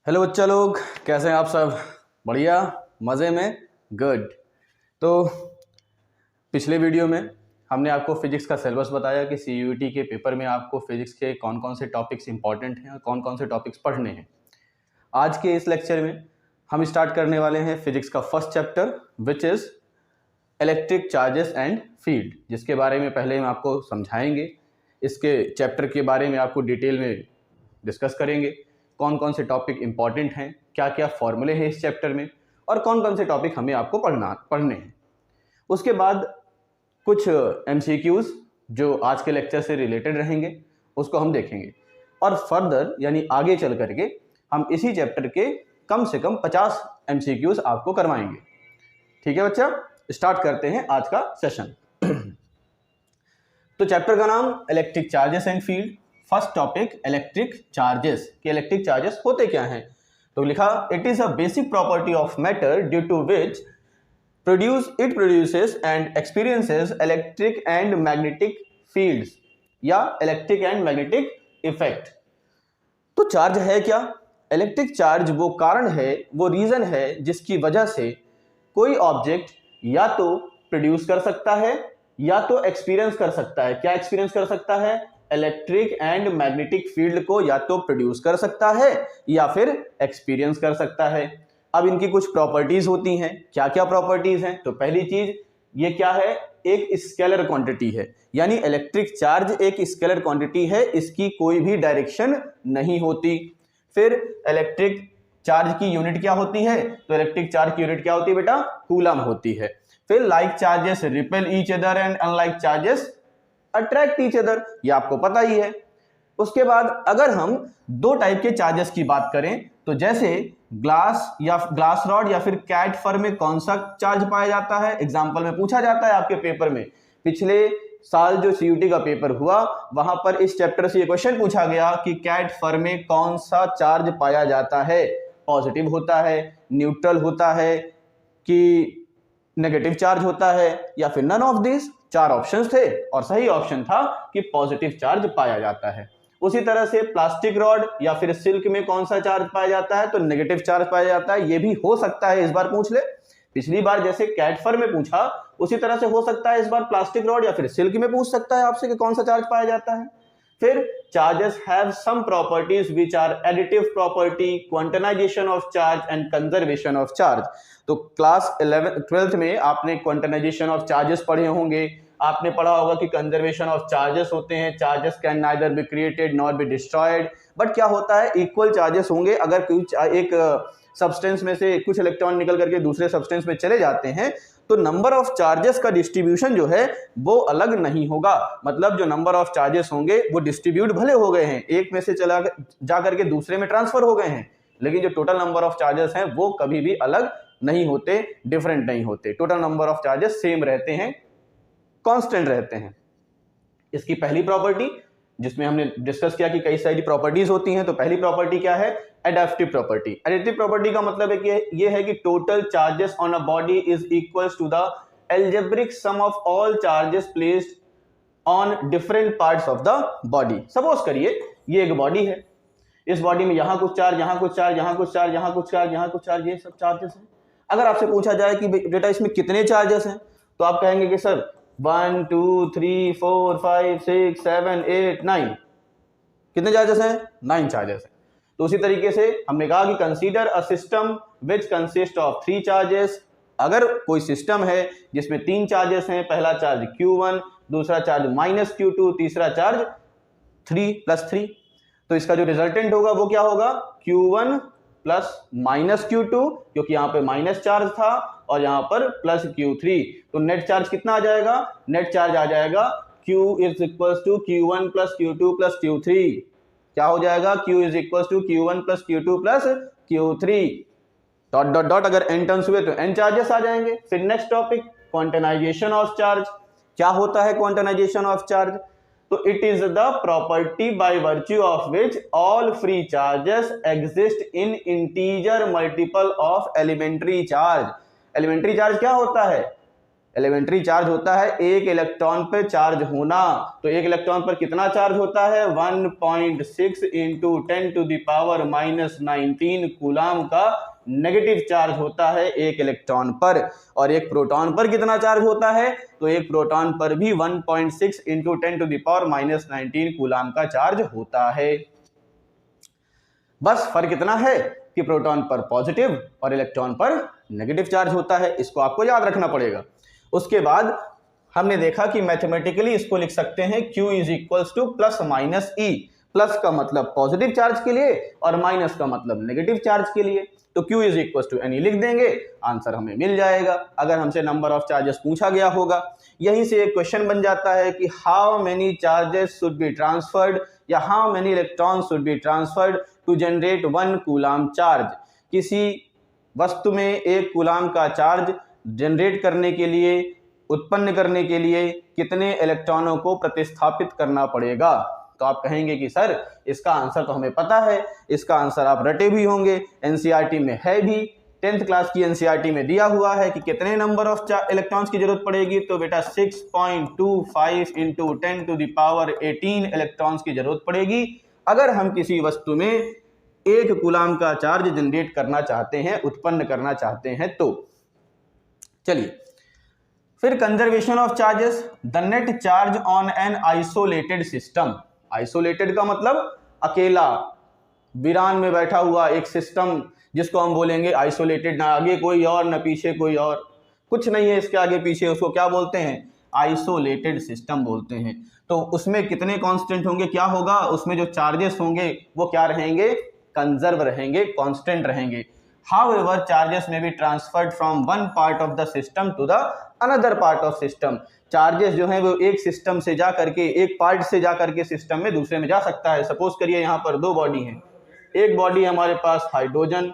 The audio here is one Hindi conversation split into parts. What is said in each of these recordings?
हेलो बच्चा लोग, कैसे हैं आप सब? बढ़िया, मज़े में, गुड। तो पिछले वीडियो में हमने आपको फिजिक्स का सिलेबस बताया कि सीयूईटी के पेपर में आपको फिजिक्स के कौन कौन से टॉपिक्स इंपॉर्टेंट हैं और कौन कौन से टॉपिक्स पढ़ने हैं। आज के इस लेक्चर में हम स्टार्ट करने वाले हैं फिजिक्स का first chapter which is electric charges and field, जिसके बारे में पहले हम आपको समझाएंगे। इसके चैप्टर के बारे में आपको डिटेल में डिस्कस करेंगे, कौन कौन से टॉपिक इंपॉर्टेंट हैं, क्या क्या फॉर्मूले हैं इस चैप्टर में और कौन कौन से टॉपिक हमें आपको पढ़ने हैं। उसके बाद कुछ एमसीक्यूज़ जो आज के लेक्चर से रिलेटेड रहेंगे उसको हम देखेंगे और फर्दर यानी आगे चल करके हम इसी चैप्टर के कम से कम 50 एमसीक्यूज़ आपको करवाएंगे। ठीक है बच्चा, स्टार्ट करते हैं आज का सेशन। तो चैप्टर का नाम electric charges and field. First topic electric charges कि इलेक्ट्रिक चार्जेस होते क्या हैं। तो लिखा it is a basic property of matter due to which produces and experiences electric and magnetic fields या इलेक्ट्रिक एंड मैग्नेटिक इफेक्ट। तो चार्ज है क्या? इलेक्ट्रिक चार्ज वो कारण है, वो रीजन है जिसकी वजह से कोई ऑब्जेक्ट या तो प्रोड्यूस कर सकता है या तो एक्सपीरियंस कर सकता है। क्या एक्सपीरियंस कर सकता है? इलेक्ट्रिक एंड मैग्नेटिक फील्ड को या तो प्रोड्यूस कर सकता है या फिर एक्सपीरियंस कर सकता है। अब इनकी कुछ प्रॉपर्टीज होती हैं। क्या क्या प्रॉपर्टीज हैं? तो पहली चीज ये क्या है, एक स्केलर क्वांटिटी है, यानी इलेक्ट्रिक चार्ज एक स्केलर क्वांटिटी है, इसकी कोई भी डायरेक्शन नहीं होती। फिर इलेक्ट्रिक चार्ज की यूनिट क्या होती है? तो इलेक्ट्रिक चार्ज की यूनिट क्या होती है बेटा? कूलम होती है। फिर like charges repel each other and unlike charges attract each other, ये आपको पता ही है। उसके बाद अगर हम दो टाइप के चार्जेस की बात करें तो जैसे ग्लास रॉड या फिर कैट फर में कौन सा चार्ज पाया जाता है? एग्जाम्पल में पूछा जाता है आपके पेपर में। पिछले साल जो सीयूटी का पेपर हुआ वहां पर इस चैप्टर से ये क्वेश्चन पूछा गया कि कैट फर में कौन सा चार्ज पाया जाता है? पॉजिटिव होता है, न्यूट्रल होता है कि नेगेटिव चार्ज होता है या फिर नन ऑफ दिस? चार ऑप्शंस थे और सही ऑप्शन था कि पॉजिटिव चार्ज पाया जाता है। उसी तरह से प्लास्टिक रॉड या फिर सिल्क में कौन सा चार्ज पाया जाता है? तो नेगेटिव चार्ज पाया जाता है। ये भी हो सकता है इस बार पूछ ले, पिछली बार जैसे कैट फर में पूछा उसी तरह से हो सकता है इस बार प्लास्टिक रॉड या फिर सिल्क में पूछ सकता है आपसे कि कौन सा चार्ज पाया जाता है। फिर charges have some properties which are additive property, quantization of charge and conservation of charge. तो क्लास 12th में आपने क्वांटाइजेशन ऑफ चार्जेस पढ़े होंगे, आपने पढ़ा होगा कि कंजर्वेशन ऑफ चार्जेस होते हैं, charges can neither be created nor be destroyed. But क्या होता है, इक्वल चार्जेस होंगे। अगर कुछ एक सब्सटेंस में से कुछ इलेक्ट्रॉन निकल करके दूसरे सब्सटेंस में चले जाते हैं तो नंबर ऑफ चार्जेस का डिस्ट्रीब्यूशन जो है वो अलग नहीं होगा। मतलब जो नंबर ऑफ चार्जेस होंगे वो डिस्ट्रीब्यूट भले हो गए हैं, एक में से चला जा करके दूसरे में ट्रांसफर हो गए हैं, लेकिन जो टोटल नंबर ऑफ चार्जेस हैं वो कभी भी अलग नहीं होते, डिफरेंट नहीं होते। Total number of charges same रहते हैं, कांस्टेंट रहते हैं। इसकी पहली प्रॉपर्टी जिसमें हमने डिस्कस किया कि कई सारी प्रॉपर्टीज होती हैं, तो पहली प्रॉपर्टी क्या है? Adaptive property. एडाप्टिव प्रॉपर्टी का मतलब है कि ये है कि total charges on a body is equals to the algebraic sum of all charges placed on different parts of the body. Suppose करिए ये एक बॉडी है, इस बॉडी में यहां कुछ चार्ज, यहां कुछ चार्ज, यहां कुछ चार्ज, यहां कुछ चार्ज, यहां कुछ चार्ज, ये सब चार्जेस हैं। अगर आपसे पूछा जाए कि बेटा इसमें कितने चार्जेस हैं, तो आप कहेंगे कि सर 1 2 3 4 5 6 7 8 9। कितने चार्जेस हैं? 9 चार्जेस हैं। तो उसी तरीके से हमने कहा कि consider a system which consist of 3 charges. अगर कोई सिस्टम है जिसमें 3 चार्जेस हैं, पहला चार्ज Q1, दूसरा चार्ज -Q2, तीसरा चार्ज 3 + 3, तो इसका जो रिजल्टेंट होगा वो क्या होगा? Q1 + -Q2, क्योंकि यहाँ पे माइनस चार्ज था और यहाँ पर +Q3, तो नेट चार्ज कितना आ जाएगा? नेट चार्ज आ जाएगा Q is equal to Q1 + Q2 + Q3। क्या हो जाएगा? Q is equal to Q1 + Q2 + Q3 dot dot dot. अगर n टर्न्स हुए तो n चार्जेस आ जाएंगे। फिर next topic quantization of charge. क्या होता है क्वांटाइजेशन ऑफ चार्ज? तो it is the property by virtue of which all free charges exist in integer multiple of elementary charge. Elementary charge क्या होता है? एलिमेंट्री चार्ज होता है एक इलेक्ट्रॉन पर चार्ज होना, तो एक इलेक्ट्रॉन पर कितना चार्ज होता है 1.6 इंटू 10⁻⁻19 कूलाम का नेगेटिव चार्ज होता है एक इलेक्ट्रॉन पर। और एक प्रोटॉन पर कितना चार्ज होता है, तो एक प्रोटॉन पर भी 1.6 इंटू 10⁻⁻19 कूलाम का चार्ज होता है। बस फर्क इतना है कि प्रोटॉन पर पॉजिटिव और इलेक्ट्रॉन पर नेगेटिव चार्ज होता है, इसको आपको याद रखना पड़ेगा। उसके बाद हमने देखा कि मैथमेटिकली इसको लिख सकते हैं Q is equals two plus minus E. Plus का मतलब पॉजिटिव चार्ज के लिए और माइनस का मतलब नेगेटिव चार्ज के लिए, तो Q is equals to n लिख देंगे, आंसर हमें मिल जाएगा। अगर हमसे नंबर ऑफ चार्जेस पूछा गया होगा, यहीं से एक क्वेश्चन बन जाता है कि how many charges should be transferred या how many electron should be transferred to generate 1 coulomb charge. किसी वस्तु में एक कूलाम का चार्ज जनरेट करने के लिए, उत्पन्न करने के लिए कितने इलेक्ट्रॉनों को प्रतिस्थापित करना पड़ेगा। तो आप कहेंगे कि सर इसका आंसर तो हमें पता है, इसका आंसर आप रटे भी होंगे, एनसीईआरटी में है भी, 10th क्लास की एनसीईआरटी में दिया हुआ है कि कितने नंबर ऑफ इलेक्ट्रॉन्स की जरूरत पड़ेगी। तो बेटा 6.25 इंटू 10⁻18 इलेक्ट्रॉन्स की जरूरत पड़ेगी अगर हम किसी वस्तु में एक कूलाम का चार्ज जनरेट करना चाहते हैं, उत्पन्न करना चाहते हैं। तो चलिए फिर conservation of charges, the net charge on an isolated system. Isolated का मतलब अकेला, वीरान में बैठा हुआ एक सिस्टम जिसको हम बोलेंगे आइसोलेटेड, ना आगे कोई और ना पीछे कोई और, कुछ नहीं है इसके आगे पीछे, उसको क्या बोलते हैं आइसोलेटेड सिस्टम बोलते हैं। तो उसमें कितने कांस्टेंट होंगे, क्या होगा, उसमें जो चार्जेस होंगे वो क्या रहेंगे, कंजर्व रहेंगे, कांस्टेंट रहेंगे। However, charges may be transferred from one part of the system to the another part of system. Charges जो हैं वो एक सिस्टम से जा करके, एक पार्ट से जा करके सिस्टम में दूसरे में जा सकता है। सपोज करिए यहाँ पर दो बॉडी हैं, एक बॉडी हमारे पास हाइड्रोजन,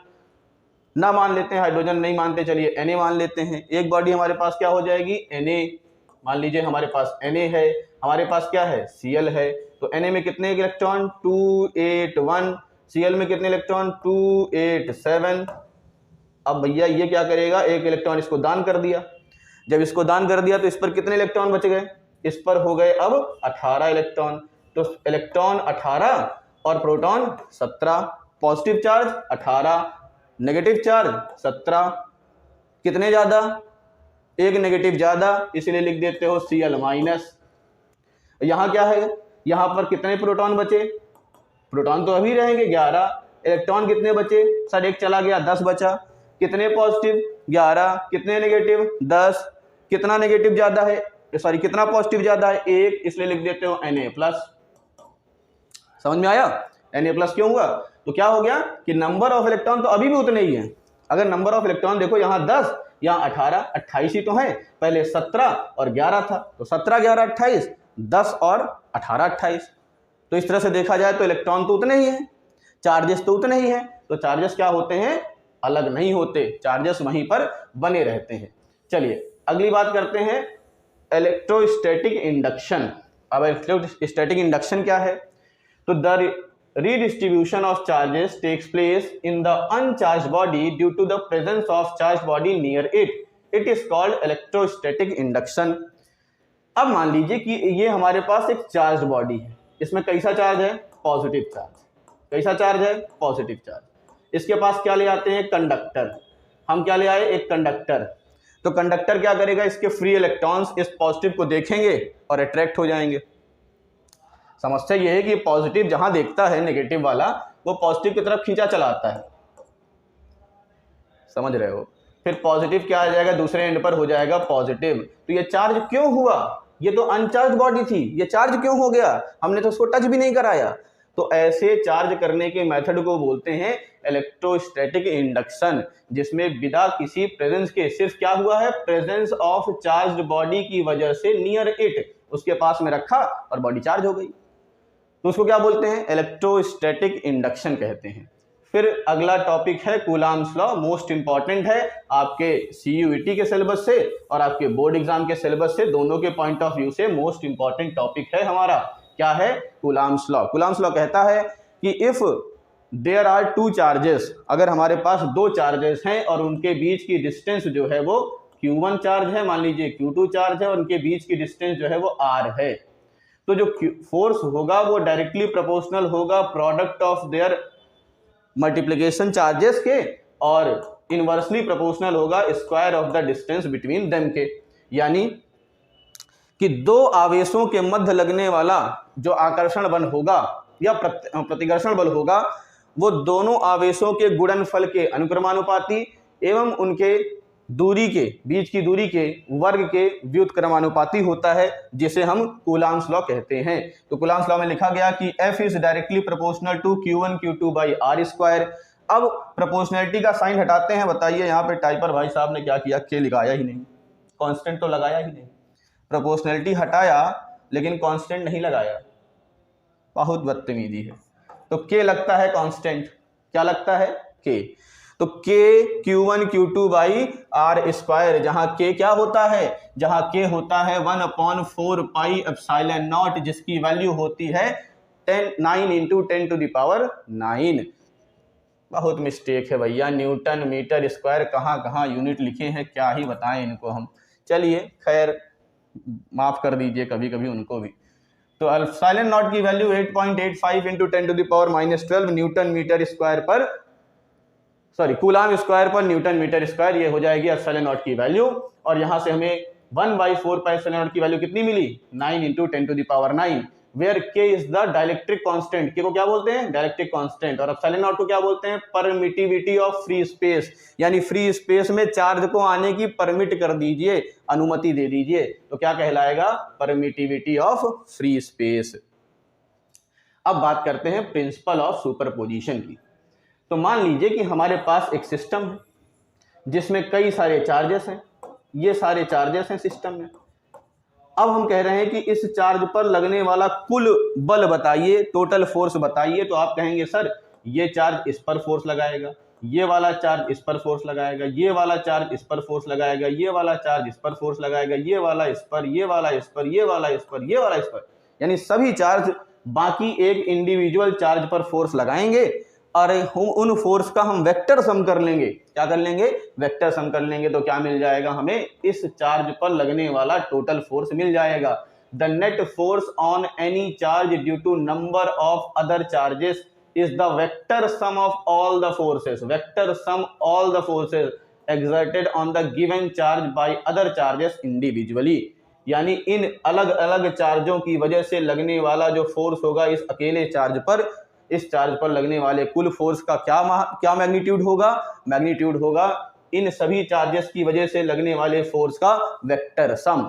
ना मान लेते हैं, हाइड्रोजन नहीं मानते, चलिए Na मान लेते हैं। एक बॉडी हमारे पास क्या हो जाएगी Na, मान लीजिए हमारे पास Na है, हमारे पास क्या है Cl है। तो Na में कितने इलेक्ट्रॉन 281, Cl में कितने इलेक्ट्रॉन 287। अब भैया ये क्या करेगा, एक इलेक्ट्रॉन इसको दान कर दिया, जब इसको दान कर दिया तो इस पर कितने इलेक्ट्रॉन बच गए, इस पर हो गए अब 18 इलेक्ट्रॉन। तो इलेक्ट्रॉन 18 और proton 17, positive charge 18, negative charge 17, कितने ज्यादा, एक नेगेटिव ज्यादा, इसलिए लिख देते हो Cl माइनस। यहां क्या है, यहां पर कितने प्रोटॉन बचे, प्रोटॉन तो अभी रहेंगे 11, इलेक्ट्रॉन कितने बचे, सर एक चला गया 10 बचा, कितने पॉजिटिव 11, कितने नेगेटिव 10, कितना नेगेटिव ज्यादा है, सॉरी कितना पॉजिटिव ज्यादा है 1, इसलिए लिख देते हो Na प्लस। समझ में आया, Na प्लस क्यों हुआ, तो क्या हो गया कि नंबर ऑफ इलेक्ट्रॉन तो अभी भी उतने ही है। अगर नंबर ऑफ इलेक्ट्रॉन देखो यहाँ 10, यहाँ 18, 28 ही तो है, पहले 17 और 11 था, तो 17 11 28, 10 और 18 28। तो इस तरह से देखा जाए तो इलेक्ट्रॉन तो उतने ही है, चार्जेस तो उतने ही हैं। तो चार्जेस क्या होते हैं, अलग नहीं होते, चार्जेस वहीं पर बने रहते हैं। चलिए अगली बात करते हैं इलेक्ट्रोस्टैटिक इंडक्शन। अब इलेक्ट्रोस्टैटिक इंडक्शन क्या है, तो the redistribution of charges takes place in the uncharged body due to the presence of charged body near it. It is called electrostatic induction. अब मान लीजिए कि ये हमारे पास एक चार्ज बॉडी है, इसमें कैसा चार्ज है, पॉजिटिव चार्ज। कैसा चार्ज है, पॉजिटिव चार्ज। इसके पास क्या ले आते हैं, कंडक्टर। हम क्या ले आए, एक कंडक्टर। तो कंडक्टर क्या करेगा, इसके फ्री इलेक्ट्रॉन्स इस पॉजिटिव को देखेंगे और अट्रैक्ट हो जाएंगे। समस्या ये है कि पॉजिटिव जहां देखता है नेगेटिव वाला, वो पॉजिटिव की तरफ खींचा चला आता है, समझ रहे हो। फिर पॉजिटिव क्या आ जाएगा, दूसरे एंड पर हो जाएगा पॉजिटिव। तो ये चार्ज क्यों हुआ, ये तो अनचार्ज बॉडी थी, ये चार्ज क्यों हो गया, हमने तो उसको टच भी नहीं कराया। तो ऐसे चार्ज करने के मेथड को बोलते हैं इलेक्ट्रोस्टैटिक इंडक्शन, जिसमें बिना किसी प्रेजेंस के, सिर्फ क्या हुआ है, प्रेजेंस ऑफ चार्ज्ड बॉडी की वजह से नियर इट, उसके पास में रखा और बॉडी चार्ज हो गई, तो उसको क्या बोलते हैं, इलेक्ट्रोस्टैटिक इंडक्शन कहते हैं। फिर अगला टॉपिक है कूलाम्स लॉ, मोस्ट इंपॉर्टेंट है आपके CUET के सिलेबस से और आपके बोर्ड एग्जाम के सिलेबस से, दोनों के पॉइंट ऑफ व्यू से मोस्ट इंपॉर्टेंट टॉपिक है हमारा। क्या है, कूलाम्स लॉ। कूलाम्स लॉ कहता है कि if there are two charges, अगर हमारे पास दो चार्जेस हैं और उनके बीच की डिस्टेंस जो है वो Q1 चार्ज है, मान लीजिए Q2 चार्ज है, और उनके बीच की डिस्टेंस जो है वो R है। तो जो फोर्स होगा वो डायरेक्टली प्रोपोर्शनल होगा product of their multiplication charges के, और इनवर्सली प्रोपोर्शनल होगा square of the distance between them के। यानी कि दो आवेशों के मध्य लगने वाला जो आकर्षण बल होगा या प्रतिकर्षण बल होगा वो दोनों आवेशों के गुणनफल के अनुक्रमानुपाती एवं उनके दूरी के बीच की दूरी के वर्ग के व्युत्क्रमानुपाती होता है, जिसे हम कूलाम्स लॉ कहते हैं। तो कूलाम्स लॉ में लिखा गया कि F is directly proportional to Q1 Q2 by R square. अब प्रोपोर्शनलिटी का साइन हटाते हैं। बताइए यहाँ पे टाइपर भाई साहब ने क्या किया, के लगाया ही नहीं, कांस्टेंट तो लगाया ही नहीं। प्रोपोर्शनलिटी हटाया लेकिन कांस्टेंट नहीं लगाया, बहुत बदतमीजी है। तो के लगता है कांस्टेंट, क्या लगता है के। तो के Q1 Q2 by R square, जहां के क्या होता है, जहां के होता है 1/4 पाई एप्सिलॉन नॉट, जिसकी वैल्यू होती है 9 इंटू 10 टू द पावर 9। बहुत मिस्टेक है भैया, न्यूटन मीटर स्क्वायर कहाँ कहाँ यूनिट लिखे हैं, क्या ही बताएं इनको हम। चलिए खैर माफ कर दीजिए कभी कभी उनको भी। तो एप्सिलॉन नॉट की वैल्यू 8.85 into 10 to the power -12 newton metre square पर, सॉरी कूलाम स्क्वायर पर न्यूटन मीटर स्क्वायर, ये हो जाएगी एप्सिलॉन नॉट की वैल्यू। और यहां से हमें 1/4 पाई एप्सिलॉन नॉट की वैल्यू कितनी मिली, 9 into 10 to the power 9, where K is the dielectric constant. K को क्या बोलते हैं, डाइलेक्ट्रिक कांस्टेंट। और एप्सिलॉन नॉट को क्या बोलते हैं, परमिटिविटी ऑफ फ्री स्पेस, यानी फ्री स्पेस में चार्ज को आने की परमिट कर दीजिए, अनुमति दे दीजिए, तो क्या कहलाएगा, परमिटिविटी ऑफ फ्री स्पेस। अब बात करते हैं प्रिंसिपल ऑफ सुपरपोजिशन की। तो मान लीजिए कि हमारे पास एक सिस्टम है जिसमें कई सारे चार्जेस हैं, ये सारे चार्जेस हैं सिस्टम में। अब हम कह रहे हैं कि इस चार्ज पर लगने वाला कुल बल बताइए, टोटल फोर्स बताइए। तो आप कहेंगे सर ये चार्ज इस पर फोर्स लगाएगा, ये वाला चार्ज इस पर फोर्स लगाएगा, ये वाला चार्ज इस पर फोर्स लगाएगा, ये वाला चार्ज इस पर फोर्स लगाएगा, ये वाला इस पर, ये वाला इस पर, ये वाला इस पर, ये वाला इस पर, यानी सभी चार्ज बाकी एक इंडिविजुअल चार्ज पर फोर्स लगाएंगे और उन फोर्स का हम वेक्टर सम कर लेंगे। क्या कर लेंगे, वेक्टर सम कर लेंगे। तो क्या मिल जाएगा हमें, इस चार्ज पर लगने वाला टोटल फोर्स मिल जाएगा। The net force on any charge due to number of other charges is the vector sum of all the forces, vector sum all the forces exerted on the given charge by other charges individually। यानी इन अलग अलग चार्जों की वजह से लगने वाला जो फोर्स होगा इस अकेले चार्ज पर, इस चार्ज पर लगने वाले कुल फोर्स का क्या मैग्नीट्यूड होगा, मैग्नीट्यूड होगा इन सभी चार्जेस की वजह से लगने वाले फोर्स का वेक्टर सम।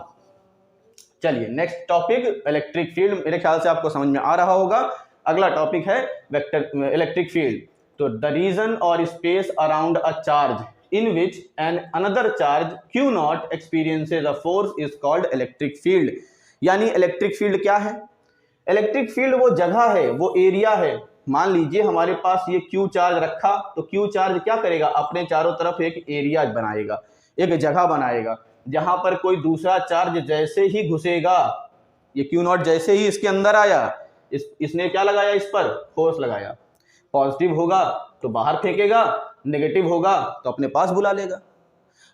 चलिए नेक्स्ट टॉपिक इलेक्ट्रिक फील्ड, मेरे ख्याल से आपको समझ में आ रहा होगा। अगला टॉपिक है वेक्टर इलेक्ट्रिक फील्ड। तो द रीजन और space around a charge in which an another charge Q naught experiences a force is called electric field। यानी इलेक्ट्रिक फील्ड क्या है, इलेक्ट्रिक फील्ड वो जगह है, वो एरिया है। मान लीजिए हमारे पास ये Q चार्ज रखा, तो Q चार्ज क्या करेगा, अपने चारों तरफ एक एरिया बनाएगा, एक जगह बनाएगा, जहां पर कोई दूसरा चार्ज जैसे ही घुसेगा, ये Q नॉट जैसे ही इसके अंदर आया, इसने क्या लगाया, इस पर फोर्स लगाया। पॉजिटिव होगा तो बाहर फेंकेगा, नेगेटिव होगा तो अपने पास बुला लेगा।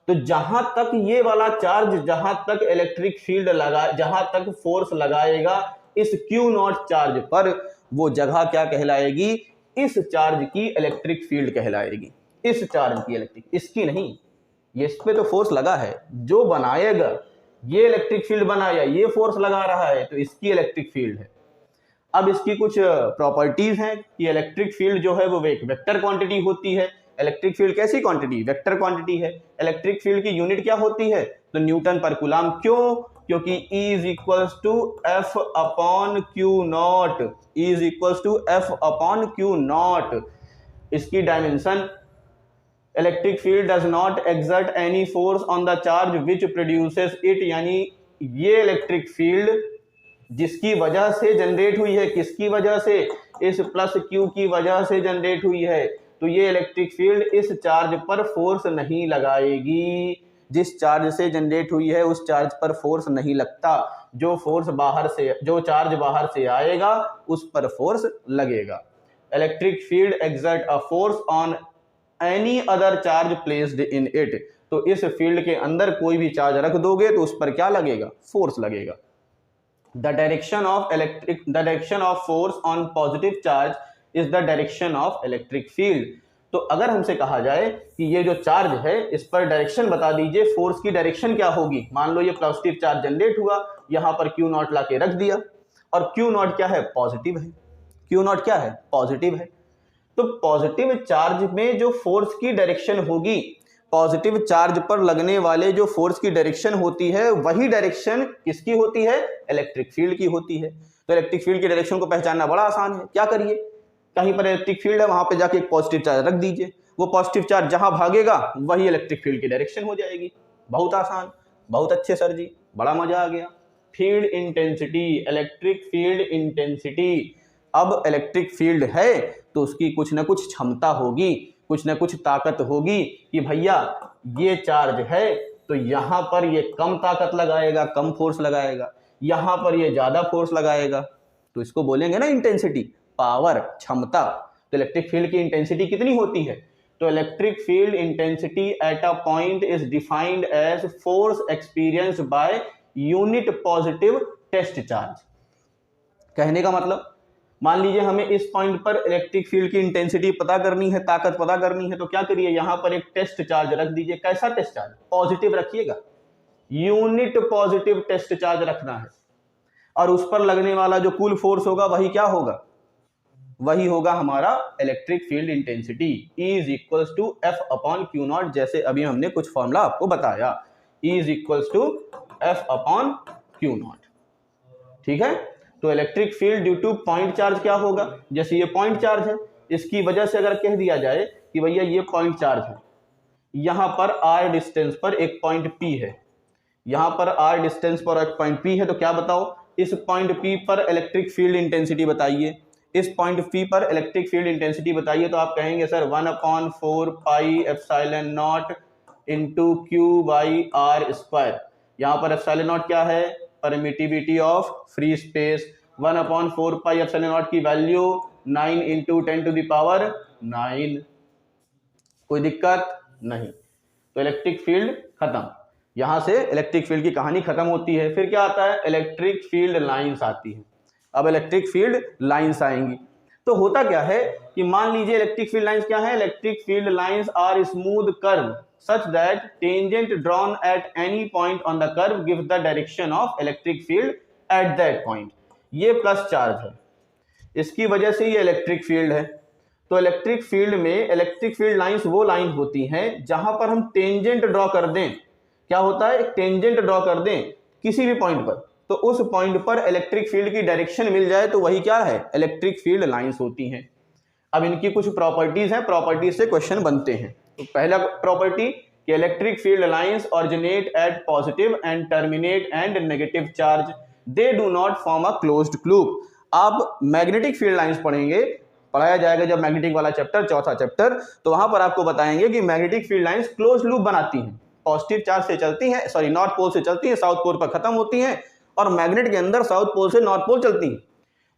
तो जहां तक ये वाला चार्ज, जहां तक इलेक्ट्रिक फील्ड लगा, जहां तक फोर्स लगाएगा इस Q नॉट चार्ज पर, वो जगह क्या कहलाएगी, इस चार्ज की इलेक्ट्रिक फील्ड कहलाएगी। इस चार्ज की इलेक्ट्रिक, इसकी नहीं, ये इस पे तो फोर्स लगा है, जो बनाएगा ये इलेक्ट्रिक फील्ड बनाया, ये फोर्स लगा रहा है, तो इसकी इलेक्ट्रिक फील्ड है। अब इसकी कुछ प्रॉपर्टीज हैं कि इलेक्ट्रिक फील्ड जो है वो एक वेक्टर क्वांटिटी होती है। इलेक्ट्रिक फील्ड कैसी क्वांटिटी, वेक्टर क्वांटिटी है। इलेक्ट्रिक फील्ड की यूनिट क्या होती है, तो न्यूटन पर कूलाम। क्यों, क्योंकि E is equals to F upon Q nought, E is equals to F upon Q nought. इसकी dimension, electric field does not exert any force on the charge which produces it, यानी ये इलेक्ट्रिक फील्ड जिसकी वजह से जनरेट हुई है, किसकी वजह से, इस प्लस Q की वजह से जनरेट हुई है, तो ये इलेक्ट्रिक फील्ड इस चार्ज पर फोर्स नहीं लगाएगी। जिस चार्ज से जनरेट हुई है उस चार्ज पर फोर्स नहीं लगता, जो फोर्स बाहर से, जो चार्ज बाहर से आएगा उस पर फोर्स लगेगा। Electric field exert a force on any other charge placed in it. तो इस फील्ड के अंदर कोई भी चार्ज रख दोगे तो उस पर क्या लगेगा, फोर्स लगेगा। The direction of force on positive charge is the direction of electric field. तो अगर हमसे कहा जाए कि ये जो चार्ज है इस पर डायरेक्शन बता दीजिए, फोर्स की डायरेक्शन क्या होगी। मान लो ये पॉजिटिव चार्ज जनरेट हुआ, यहां पर क्यू नॉट ला के रख दिया, और क्यू नॉट क्या है, पॉजिटिव है। क्यू नॉट क्या है, पॉजिटिव है। तो पॉजिटिव चार्ज में जो फोर्स की डायरेक्शन होगी, पॉजिटिव चार्ज पर लगने वाले जो फोर्स की डायरेक्शन होती है वही डायरेक्शन किसकी होती है, इलेक्ट्रिक फील्ड की होती है। तो इलेक्ट्रिक फील्ड की डायरेक्शन को पहचानना बड़ा आसान है। क्या करिए, कहीं पर इलेक्ट्रिक फील्ड है वहां पे जाके एक पॉजिटिव चार्ज रख दीजिए, वो पॉजिटिव चार्ज जहां भागेगा वही इलेक्ट्रिक फील्ड की डायरेक्शन हो जाएगी। बहुत आसान, बहुत अच्छे सर जी, बड़ा मजा आ गया। Field intensity, electric field intensity. अब इलेक्ट्रिक फील्ड है तो उसकी कुछ ना कुछ क्षमता होगी, कुछ ना कुछ ताकत होगी कि भैया ये चार्ज है तो यहां पर ये कम ताकत लगाएगा, कम फोर्स लगाएगा, यहां पर ये ज्यादा फोर्स लगाएगा, तो इसको बोलेंगे ना इंटेंसिटी, पावर, क्षमता। तो इलेक्ट्रिक फील्ड की इंटेंसिटी कितनी होती है, तो electric field intensity at a point is defined as force experienced by unit positive test charge. कहने का मतलब, मान लीजिए हमें इस पॉइंट पर इलेक्ट्रिक फील्ड की इंटेंसिटी पता करनी है, ताकत पता करनी है, तो क्या करिए, यहां पर एक टेस्ट चार्ज रख दीजिए। कैसा टेस्ट चार्ज, पॉजिटिव रखिएगा, यूनिट पॉजिटिव टेस्ट चार्ज रखना है, और उस पर लगने वाला जो कुल फोर्स होगा वही क्या होगा, वही होगा हमारा electric field intensity. E is equals to F upon Q naught, जैसे अभी हमने कुछ फॉर्मूला आपको बताया, E is equals to F upon Q naught. ठीक है, तो electric field due to point charge क्या होगा, जैसे ये पॉइंट चार्ज है, इसकी वजह से अगर कह दिया जाए कि भैया ये पॉइंट चार्ज है, यहां पर r डिस्टेंस पर एक पॉइंट P है, यहां पर r डिस्टेंस पर एक पॉइंट P है, तो क्या बताओ, इस पॉइंट P पर इलेक्ट्रिक फील्ड इंटेंसिटी बताइए, इस पॉइंट P पर इलेक्ट्रिक फील्ड इंटेंसिटी बताइए। तो आप कहेंगे sir 1/4 pi epsilon nought into Q by R square. यहां पर एप्सिलॉन नॉट क्या है, permittivity of free space. 1/4 pi epsilon not की value 9 into 10 to the power 9। कोई दिक्कत नहीं, तो इलेक्ट्रिक फील्ड खत्म, यहां से इलेक्ट्रिक फील्ड की कहानी खत्म होती है। फिर क्या आता है, इलेक्ट्रिक फील्ड लाइंस आती है। अब इलेक्ट्रिक फील्ड लाइंस आएंगी, तो होता क्या है कि मान लीजिए इलेक्ट्रिक फील्ड लाइंस क्या है, electric field lines are smooth curve such that tangent drawn at any point on the curve gives the direction of electric field at that point। ये प्लस चार्ज है, इसकी वजह से ये इलेक्ट्रिक फील्ड है। तो इलेक्ट्रिक फील्ड में इलेक्ट्रिक फील्ड लाइंस वो लाइन होती हैं जहां पर हम टेंजेंट ड्रॉ कर दें। क्या होता है, एक टेंजेंट ड्रॉ कर दें किसी भी पॉइंट पर, तो उस पॉइंट पर इलेक्ट्रिक फील्ड की डायरेक्शन मिल जाए तो वही क्या है, इलेक्ट्रिक फील्ड लाइंस होती हैं। अब इनकी कुछ प्रॉपर्टीज हैं, प्रॉपर्टीज से क्वेश्चन बनते हैं। तो पहला प्रॉपर्टी कि electric field lines originate at positive and terminate and negative charge, they do not form a closed loop. आप मैग्नेटिक फील्ड लाइंस पढ़ेंगे, पढ़ाया जाएगा जब मैग्नेटिक वाला चैप्टर, चौथा चैप्टर, तो वहां पर आपको बताएंगे कि magnetic field lines closed loop बनाती हैं, पॉजिटिव चार्ज से चलती हैं, सॉरी नॉर्थ पोल से चलती हैं, साउथ पोल पर खत्म होती हैं, और मैग्नेट के अंदर साउथ पोल से नॉर्थ पोल चलती हैं।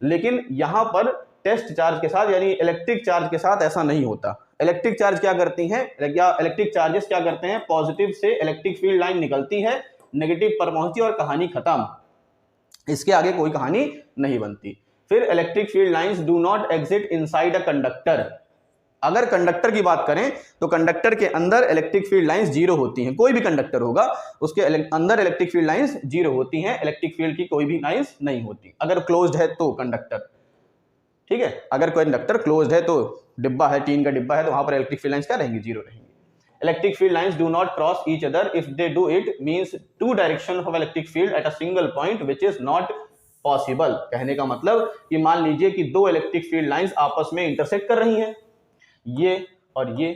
लेकिन यहां पर टेस्ट चार्ज के साथ यानी इलेक्ट्रिक चार्ज के साथ ऐसा नहीं होता। इलेक्ट्रिक चार्ज क्या करती हैं, या इलेक्ट्रिक चार्जेस क्या करते हैं, पॉजिटिव से इलेक्ट्रिक फील्ड लाइन निकलती है, नेगेटिव पर पहुंचती है और कहानी खत्म, इसके आगे कोई कहानी नहीं बनती। फिर electric field lines do not exit inside a conductor. अगर कंडक्टर की बात करें तो कंडक्टर के अंदर इलेक्ट्रिक फील्ड लाइंस जीरो होती हैं, कोई भी कंडक्टर होगा उसके अंदर इलेक्ट्रिक फील्ड लाइंस जीरो होती हैं, इलेक्ट्रिक फील्ड की कोई भी लाइंस नहीं होती अगर क्लोज्ड है तो कंडक्टर। ठीक है, अगर कोई कंडक्टर क्लोज्ड है तो डिब्बा है, टीन का डिब्बा है, तो वहां पर इलेक्ट्रिक फील्ड लाइंस क्या रहेंगी, जीरो रहेंगी। Electric field lines do not cross each other, if they do it means two direction of electric field at a single point which is not possible. कहने का मतलब कि मान लीजिए कि दो इलेक्ट्रिक फील्ड लाइंस आपस में इंटरसेक्ट कर रही हैं, ये और ये,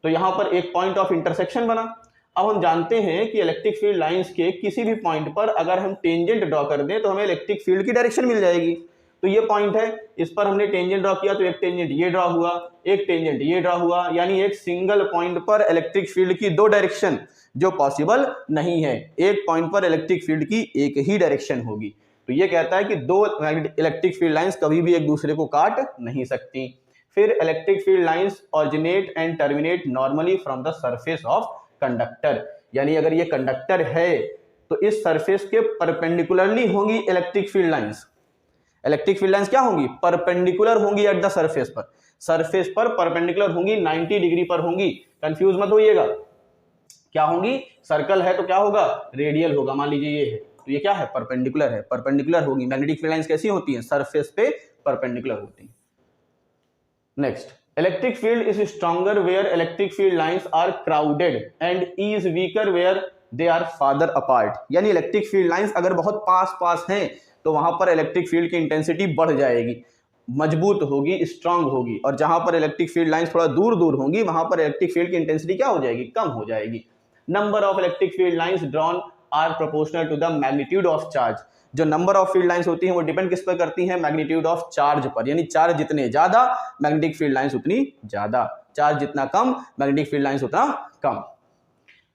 तो यहां पर एक पॉइंट ऑफ इंटरसेक्शन बना। अब हम जानते हैं कि इलेक्ट्रिक फील्ड लाइंस के किसी भी पॉइंट पर अगर हम टेंजेंट ड्रॉ कर दें तो हमें इलेक्ट्रिक फील्ड की डायरेक्शन मिल जाएगी। तो ये पॉइंट है, इस पर हमने टेंजेंट ड्रॉ किया तो एक टेंजेंट ये ड्रॉ हुआ, एक टेंजेंट ये ड्रॉ हुआ, यानी एक सिंगल पॉइंट पर इलेक्ट्रिक फील्ड की दो डायरेक्शन जो पॉसिबल नहीं है, एक पॉइंट पर इलेक्ट्रिक फील्ड की एक ही डायरेक्शन होगी। तो ये कहता है कि दो इलेक्ट्रिक फील्ड लाइंस कभी भी एक दूसरे को काट नहीं सकती। फिर electric field lines originate and terminate normally from the surface of conductor. यानी अगर ये कंडक्टर है तो इस सरफेस के परपेंडिकुलरली होंगी electric field lines. Electric field lines क्या होंगी? परपेंडिकुलर होंगी एट द सरफेस पर, सरफेस पर परपेंडिकुलर होंगी, 90 डिग्री पर होंगी। कंफ्यूज मत होइएगा, क्या होंगी? सर्कल है तो क्या होगा? रेडियल होगा। मान लीजिए ये है तो ये क्या है? परपेंडिकुलर है, परपेंडिकुलर होगी। मैग्नेटिक फील्ड लाइंस कैसी होती हैं? सरफेस पे परपेंडिकुलर होती हैं। Next, electric field is stronger where electric field lines are crowded and is weaker where they are farther apart. यानी इलेक्ट्रिक फील्ड लाइंस अगर बहुत पास पास हैं तो वहां पर इलेक्ट्रिक फील्ड की इंटेंसिटी बढ़ जाएगी, मजबूत होगी, स्ट्रांग होगी। और जहां पर इलेक्ट्रिक फील्ड लाइंस थोड़ा दूर दूर होंगी वहां पर इलेक्ट्रिक फील्ड की इंटेंसिटी क्या हो जाएगी? कम हो जाएगी। Number of electric field lines drawn are proportional to the magnitude of charge. जो नंबर ऑफ फील्ड लाइंस होती हैं वो डिपेंड किस पर करती हैं? मैग्नीट्यूड ऑफ चार्ज पर। यानी चार्ज जितने ज्यादा मैग्नेटिक फील्ड लाइंस उतनी ज्यादा, चार्ज जितना कम मैग्नेटिक फील्ड लाइंस उतना कम।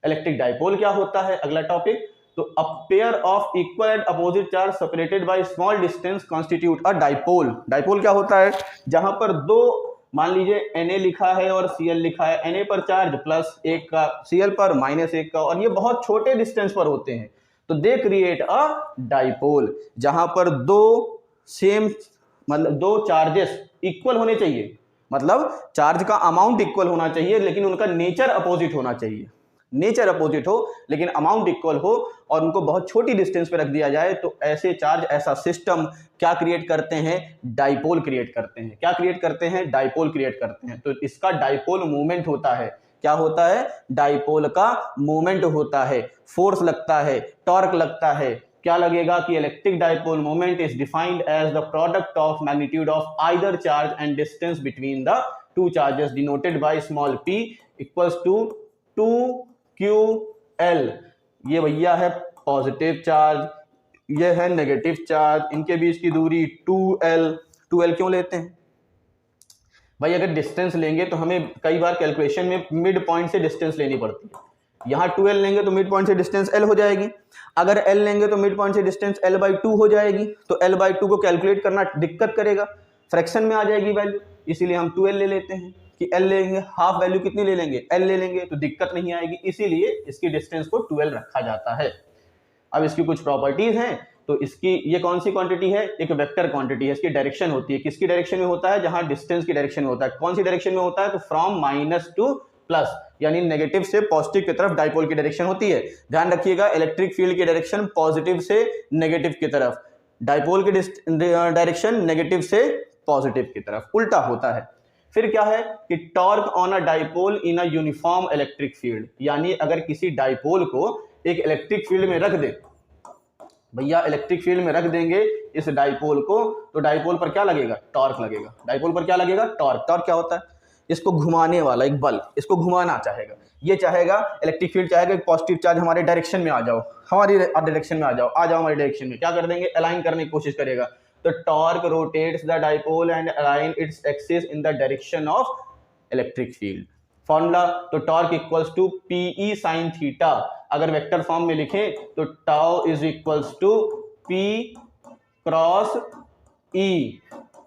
इलेक्ट्रिक डाइपोल क्या होता है? अगला टॉपिक। तो a pair of equal and opposite charge separated by small distance constitute a dipole. Dipole क्या होता है? जहां पर दो, मान लीजिए Na लिखा है और Cl लिखा है, Na पर चार्ज +1 का, Cl पर -1 का, और ये बहुत छोटे डिस्टेंस पर होते हैं तो दे क्रिएट अ डाइपोल। जहां पर दो सेम, मतलब दो चार्जेस इक्वल होने चाहिए, मतलब चार्ज का अमाउंट इक्वल होना चाहिए लेकिन उनका नेचर अपोजिट होना चाहिए। नेचर अपोजिट हो लेकिन अमाउंट इक्वल हो और उनको बहुत छोटी डिस्टेंस पे रख दिया जाए तो ऐसे चार्ज, ऐसा सिस्टम क्या क्रिएट करते हैं? डाइपोल क्रिएट करते हैं। क्या क्रिएट करते हैं? डाइपोल क्रिएट करते हैं। तो इसका डाइपोल मूवमेंट होता है। क्या होता है? डाइपोल का मूवमेंट होता है, फोर्स लगता है, टॉर्क लगता है। क्या लगेगा कि electric dipole movement is defined as the product of magnitude of either charge and distance between the two charges denoted by small p equals to 2ql। ये भैया है पॉजिटिव चार्ज, ये है नेगेटिव चार्ज, इनके बीच की दूरी 2l। 2l क्यों लेते हैं भाई? अगर डिस्टेंस लेंगे तो हमें कई बार कैलकुलेशन में मिड पॉइंट से डिस्टेंस लेनी पड़ती है। यहाँ 2l लेंगे तो मिड पॉइंट से डिस्टेंस l हो जाएगी, अगर l लेंगे तो मिड पॉइंट से डिस्टेंस l/2 हो जाएगी। तो l/2 को कैलकुलेट करना दिक्कत करेगा, फ्रैक्शन में आ जाएगी वैल्यू, इसीलिए हम 2l ले लेते हैं कि l लेंगे, हाफ वैल्यू कितनी ले लेंगे? l ले लेंगे तो दिक्कत नहीं आएगी, इसीलिए इसकी डिस्टेंस को 2l रखा जाता है। अब इसकी कुछ प्रॉपर्टीज हैं। तो इसकी, ये कौन सी क्वांटिटी है? एक वेक्टर क्वांटिटी है। इसकी डायरेक्शन होती है, किसकी डायरेक्शन में होता है? जहां डिस्टेंस की डायरेक्शन में होता है। कौन सी डायरेक्शन में होता है? तो फ्रॉम माइनस टू प्लस, यानी नेगेटिव से पॉजिटिव की तरफ डाइपोल की डायरेक्शन होती है। ध्यान रखिएगा, इलेक्ट्रिक फील्ड की डायरेक्शन पॉजिटिव से नेगेटिव की तरफ, डाइपोल की डायरेक्शन नेगेटिव से पॉजिटिव की तरफ, उल्टा होता है। फिर क्या है कि torque on a dipole in a uniform electric field. यानी अगर किसी डाइपोल को एक इलेक्ट्रिक फील्ड में रख दे, भैया इलेक्ट्रिक फील्ड में रख देंगे इस डाइपोल को, तो डाइपोल पर क्या लगेगा? टॉर्क लगेगा। डाइपोल पर क्या लगेगा? टॉर्क। टॉर्क क्या होता है? इसको घुमाने वाला एक बल, इसको घुमाना चाहेगा। ये चाहेगा, इलेक्ट्रिक फील्ड चाहेगा कि पॉजिटिव चार्ज हमारे डायरेक्शन में आ जाओ, हमारी डायरेक्शन में आ जाओ, आ जाओ हमारी डायरेक्शन में। क्या कर देंगे? अलाइन करने की कोशिश करेगा। तो torque rotates the dipole and align its axis in the direction of electric field. Formula, तो torque equals to PE sin theta. अगर वेक्टर फॉर्म में लिखें तो tau is equals to P cross E,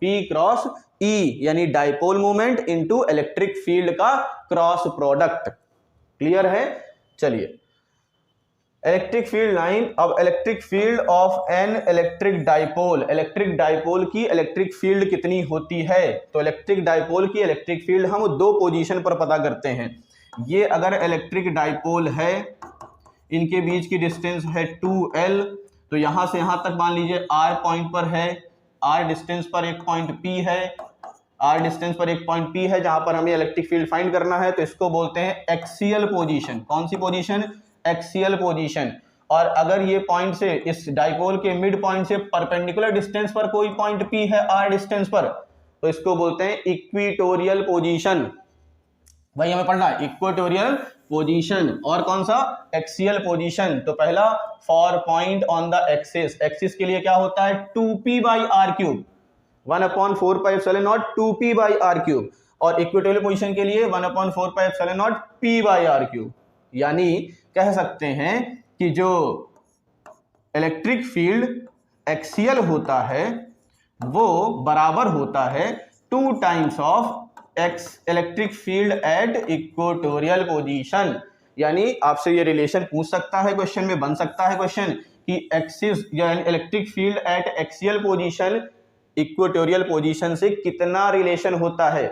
P cross E, यानी dipole movement into electric field का क्रॉस प्रोडक्ट। क्लियर है? चलिए, इलेक्ट्रिक फील्ड लाइन। अब electric field of an electric dipole, electric dipole की इलेक्ट्रिक फील्ड कितनी होती है? तो इलेक्ट्रिक डाइपोल की इलेक्ट्रिक फील्ड हम दो पोजीशन पर पता करते हैं। ये अगर इलेक्ट्रिक डाइपोल है, इनके बीच की डिस्टेंस है 2l, तो यहां से यहां तक मान लीजिए r पॉइंट पर है, r डिस्टेंस पर एक पॉइंट P है, r डिस्टेंस पर एक पॉइंट P है जहां पर हमें इलेक्ट्रिक फील्ड फाइंड करना है। तो इसको बोलते हैं एक्सियल पोजीशन। कौन सी पोजीशन? Axial position. और अगर ये पॉइंट से, इस डाइपोल के मिड पॉइंट से परपेंडिकुलर डिस्टेंस पर कोई पॉइंट P है r डिस्टेंस पर, तो इसको बोलते हैं इक्वेटोरियल पोजीशन। भाई हमें पढ़ना है इक्वेटोरियल पोजीशन और कौन सा? Axial position. तो पहला, for point on the axis, axis के लिए क्या होता है? 2p/r³, 1/4πε0 2p/r³। और इक्वेटोरियल पोजीशन के लिए 1/4πε0 p/r³। यानी कह सकते हैं कि जो इलेक्ट्रिक फील्ड एक्सियल होता है वो बराबर होता है 2 times of x electric field at equatorial position. यानी आपसे ये रिलेशन पूछ सकता है, क्वेश्चन में बन सकता है क्वेश्चन कि एक्सिस यानी electric field eight axial position equatorial position से कितना रिलेशन होता है,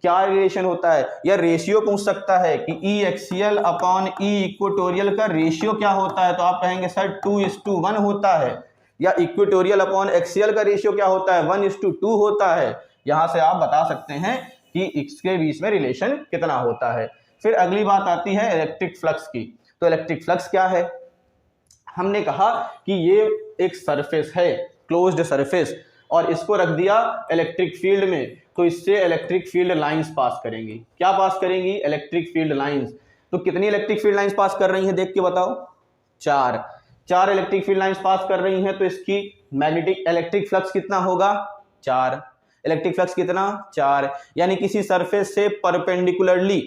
क्या रिलेशन होता है, या रेशियो पूछ सकता है कि ई एक्सियल अपॉन ई इक्वेटोरियल का रेशियो क्या होता है, तो आप कहेंगे सर 2:1 होता है, या इक्वेटोरियल अपॉन एक्सियल का रेशियो क्या होता है 1:2 होता है। यहां से आप बता सकते हैं कि इसके बीच में रिलेशन कितना होता है। फिर अगली बात आती है इलेक्ट्रिक फ्लक्स की। तो इलेक्ट्रिक फ्लक्स क्या है, हमने कहा कि ये एक सरफेस है, क्लोज्ड सरफेस, और इसको रख दिया इलेक्ट्रिक फील्ड में, तो इससे इलेक्ट्रिक फील्ड लाइंस पास करेंगी। क्या पास करेंगी, इलेक्ट्रिक फील्ड लाइंस। तो कितनी इलेक्ट्रिक फील्ड लाइंस पास कर रही हैं, देख के बताओ, चार इलेक्ट्रिक फील्ड लाइंस पास कर रही हैं, तो इसकी मैग्नेटिक इलेक्ट्रिक फ्लक्स कितना होगा 4, इलेक्ट्रिक फ्लक्स कितना 4, यानी किसी सरफेस से परपेंडिकुलरली,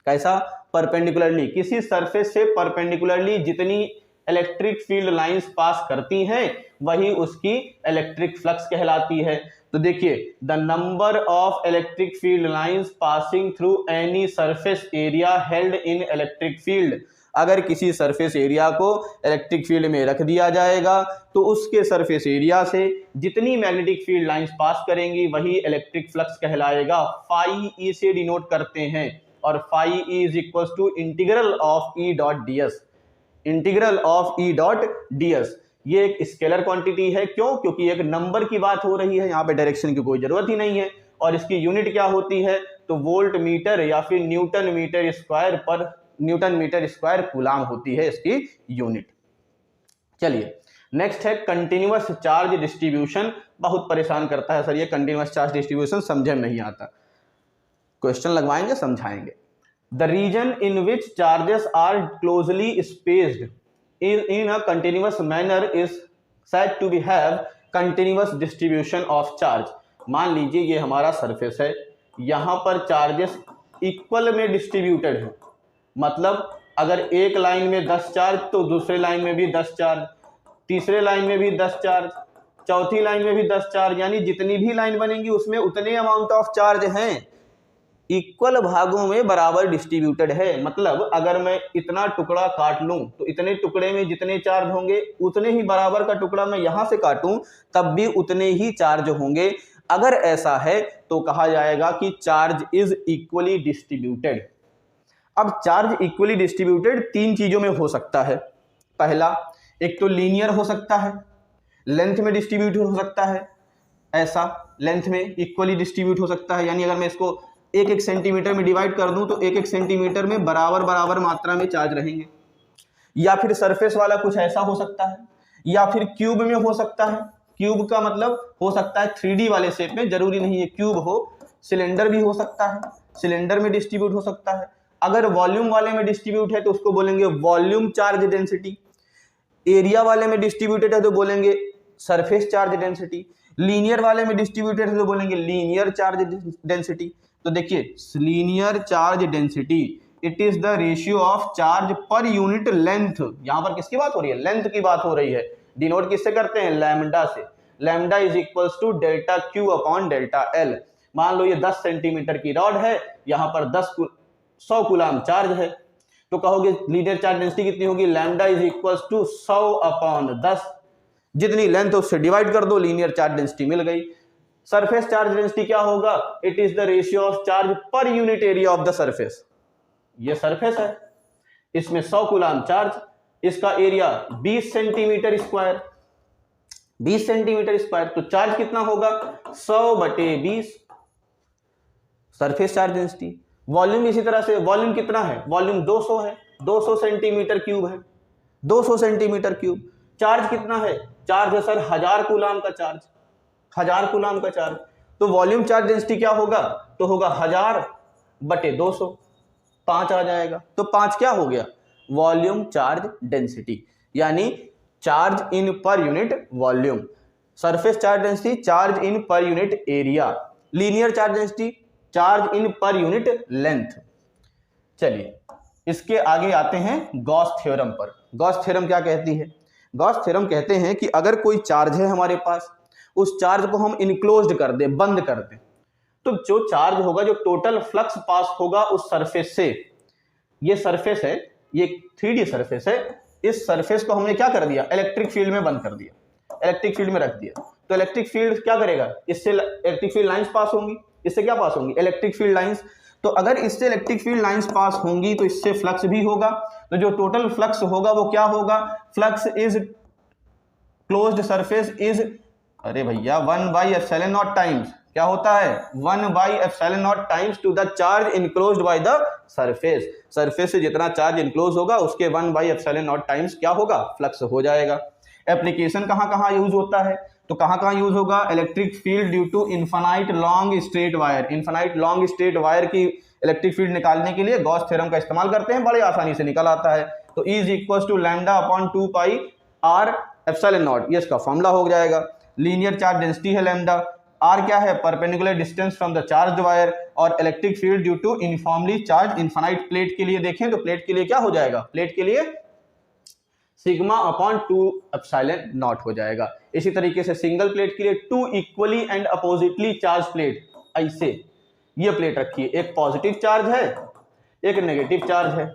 कैसा परपेंडिकुलरली, किसी सरफेस से परपेंडिकुलरली जितनी इलेक्ट्रिक फील्ड लाइंस पास करती हैं वही उसकी इलेक्ट्रिक फ्लक्स कहलाती है। तो देखिए, the number of electric field lines passing through any surface area held in electric field, अगर किसी सरफेस एरिया को इलेक्ट्रिक फील्ड में रख दिया जाएगा तो उसके सरफेस एरिया से जितनी मैग्नेटिक फील्ड लाइंस पास करेंगी वही इलेक्ट्रिक फ्लक्स कहलाएगा। फाई ई से डिनोट करते हैं, और phi E is equal to integral of E dot d s, integral of E dot d s. ये एक स्केलर क्वांटिटी है, क्यों, क्योंकि एक नंबर की बात हो रही है, यहाँ पे डायरेक्शन की कोई जरूरत ही नहीं है, और इसकी यूनिट क्या होती है, तो वोल्ट मीटर या फिर न्यूटन मीटर स्क्वायर पर न्यूटन मीटर स्क्वायर कूलाम होती है इसकी यूनिट। चलिए नेक्स्ट है कंटिन्यूअस चार्ज डिस्ट्रीब्यूशन। बहुत परेशान करता है सर ये कंटिन्यूअस चार्ज डिस्ट्रीब्यूशन, समझे में नहीं आता, क्वेश्चन लगवाएंगे समझाएंगे। The region in which charges are closely spaced in a continuous manner is said to be have continuous distribution of charge। मान लीजिए ये हमारा सरफेस है, यहाँ पर चार्जेस इक्वल में डिस्ट्रीब्यूटेड है, मतलब अगर एक लाइन में 10 चार्ज तो दूसरे लाइन में भी 10 चार्ज, तीसरे लाइन में भी 10 चार्ज, चौथी लाइन में भी 10 चार्ज, यानी जितनी भी लाइन बनेंगी उसमें उतने अमाउंट ऑफ चार्ज हैं, इक्वल भागों में बराबर डिस्ट्रीब्यूटेड है। मतलब अगर मैं इतना टुकड़ा काट लूं तो इतने टुकड़े में जितने चार्ज होंगे उतने ही बराबर का टुकड़ा मैं यहां से काटूं तब भी उतने ही चार्ज होंगे। अगर ऐसा है तो कहा जाएगा कि चार्ज इज इक्वली डिस्ट्रीब्यूटेड। अब चार्ज इक्वली डिस्ट्रीब्यूटेड तीन चीजों में हो सकता है। पहला, एक तो लीनियर हो सकता है, लेंथ में डिस्ट्रीब्यूट हो सकता है, ऐसा लेंथ में इक्वली डिस्ट्रीब्यूट हो सकता है, यानी अगर मैं इसको 1-1 सेंटीमीटर में डिवाइड कर दूं तो 1-1 सेंटीमीटर में बराबर मात्रा में चार्ज रहेंगे। या फिर सरफेस वाला कुछ ऐसा हो सकता है, या फिर क्यूब में हो सकता है। क्यूब का मतलब हो सकता है 3D वाले शेप में, जरूरी नहीं है क्यूब हो, सिलेंडर भी हो सकता है, सिलेंडर में डिस्ट्रीब्यूट हो सकता है। अगर वॉल्यूम वाले में डिस्ट्रीब्यूट है तो उसको बोलेंगे वॉल्यूम चार्ज डेंसिटी, एरिया वाले में डिस्ट्रीब्यूटेड है तो बोलेंगे सरफेस चार्ज डेंसिटी, लीनियर वाले में डिस्ट्रीब्यूटेड है तो बोलेंगे लीनियर चार्ज डेंसिटी। तो देखिए linear charge density it is the ratio of charge per unit length. यहां पर किसकी बात हो रही है, लेंथ की बात हो रही है। डिनोट किससे करते हैं, लैम्डा से। Lambda is equals to delta Q upon delta L. मान लो ये 10 सेंटीमीटर की रॉड है, यहां पर 100 कूलाम चार्ज है, तो कहोगे लीनियर चार्ज डेंसिटी कितनी होगी, lambda is equals to 100 upon 10, जितनी लेंथ उससे डिवाइड कर दो, लीनियर चार्ज डेंसिटी मिल गई। सरफेस चार्ज डेंसिटी क्या होगा, it is the ratio of charge per unit area of the surface. ये सरफेस है, इसमें 100 कूलाम चार्ज, इसका area 20 centimetre square, 20 centimetre square, तो चार्ज कितना होगा 100/20 सरफेस चार्ज डेंसिटी। वॉल्यूम इसी तरह से, वॉल्यूम कितना है, वॉल्यूम 200 है, 200 सेंटीमीटर क्यूब है, 200 सेंटीमीटर क्यूब। चार्ज कितना है, चार्ज है सर 1000 कूलाम का चार्ज, 1000 कूलाम का चार्ज, तो वॉल्यूम चार्ज डेंसिटी क्या होगा, तो होगा 1000/200, 5 आ जाएगा। तो 5 क्या हो गया, वॉल्यूम चार्ज डेंसिटी, यानी charge in per unit volume. Surface charge density charge in पर unit area, linear charge density charge in per unit length. चलिए इसके आगे आते हैं गॉस थ्योरम पर। गॉस थ्योरम क्या कहती है, गॉस थ्योरम कहते हैं कि अगर कोई चार्ज है हमारे पास, उस चार्ज को हम इनक्लोज्ड कर दें, बंद कर दें, तो जो चार्ज होगा, जो टोटल फ्लक्स पास होगा उस सरफेस से, ये सरफेस है, ये 3D सरफेस है, इस सरफेस को हमने क्या कर दिया, इलेक्ट्रिक फील्ड में बंद कर दिया, इलेक्ट्रिक फील्ड में रख दिया। तो इलेक्ट्रिक फील्ड क्या करेगा, इससे इलेक्ट्रिक फील्ड लाइंस पास होंगी, इससे क्या पास होंगी, इलेक्ट्रिक फील्ड लाइंस। तो अगर इससे इलेक्ट्रिक फील्ड लाइंस पास होंगी तो इससे फ्लक्स भी होगा। तो जो टोटल फ्लक्स होगा वो क्या होगा, flux is closed surface is, अरे भैया 1/ε0 टाइम्स क्या होता है, 1/ε0 times to the charge enclosed by the surface. Surface से जितना चार्ज इनक्लोज होगा उसके 1/ε0 टाइम्स क्या होगा, फ्लक्स हो जाएगा। एप्लीकेशन कहाँ कहाँ यूज होता है, तो कहाँ कहाँ यूज होगा, electric field due to infinite long straight wire. Infinite long straight wire की इलेक्ट्रिक फील्ड निकालने के लिए गॉस थ्योरम का इस्तेमाल करते हैं, बड़े आसानी से निकल आता है। तो E इक्वल टू λ/2πr/ε0, ये इसका फॉर्मूला हो जाएगा। लीनियर चार्ज डेंसिटी है लैम्डा, R क्या है, perpendicular distance from the charge wire, और electric field due to uniformly charge infinite plate के लिए देखें तो प्लेट के लिए क्या हो जाएगा, प्लेट के लिए σ/2ε0 हो जाएगा। इसी तरीके से सिंगल प्लेट के लिए 2 equally and oppositely charge plate, ऐसे ये प्लेट रखी है, एक पॉजिटिव चार्ज है एक नेगेटिव चार्ज है,